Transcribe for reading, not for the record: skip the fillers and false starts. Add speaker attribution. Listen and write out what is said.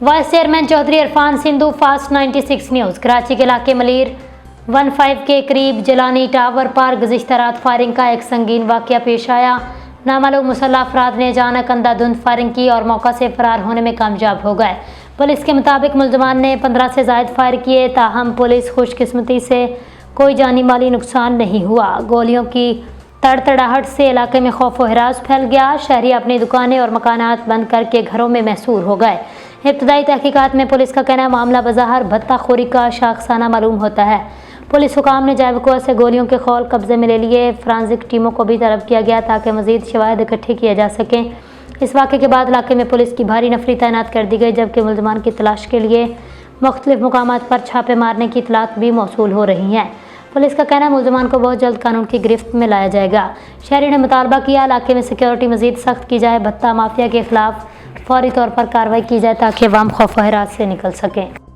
Speaker 1: Vice chairman Chaudhry Irfan Sindhu, fast 96 news. Karachi के इलाके मलीर 15 के करीब जलानी टावर पर गुज़िश्ता रात फायरिंग का एक संगीन वाक़या पेश आया। नामालूम मुसल्लह अफराद ने अचानक अंधाधुंध फायरिंग की और मौका से फरार होने में कामयाब हो गए। पुलिस के मुताबिक मुलजमान ने 15 से ज़ायद फायर किए, ताहम पुलिस खुशकिस्मती से कोई जानी माली नुकसान नहीं हुआ। गोलियों की तड़तड़ाहट से इलाके में खौफ व हिरास फैल गया। शहरी अपनी दुकानें और मकानात बंद करके घरों में महसूर हो गए। इब्तदाई तहकीकात में पुलिस का कहना है मामला बज़ाहिर भत्ताखोरी का शाखसाना मालूम होता है। पुलिस हुकाम ने जायबकुआ से गोलियों के खौल कब्जे में ले लिए। फ्रांसिक टीमों को भी तलब किया गया ताकि मज़ीद शवाहिद इकट्ठे किए जा सकें। इस वाक़े के बाद इलाके में पुलिस की भारी नफरी तैनात कर दी गई, जबकि मुलजमान की तलाश के लिए मुख्तलिफ मुकामात पर छापे मारने की इतलात भी मौसूल हो रही हैं। पुलिस का कहना है मुलजमान को बहुत जल्द कानून की गिरफ्त में लाया जाएगा। शहरी ने मुतालबा किया इलाके में सिक्योरिटी मज़ीद सख्त की जाए, भत्ता माफिया के खिलाफ फौरी तौर पर कार्रवाई की जाए ताकि अवाम खौफ व हिरास से निकल सकें।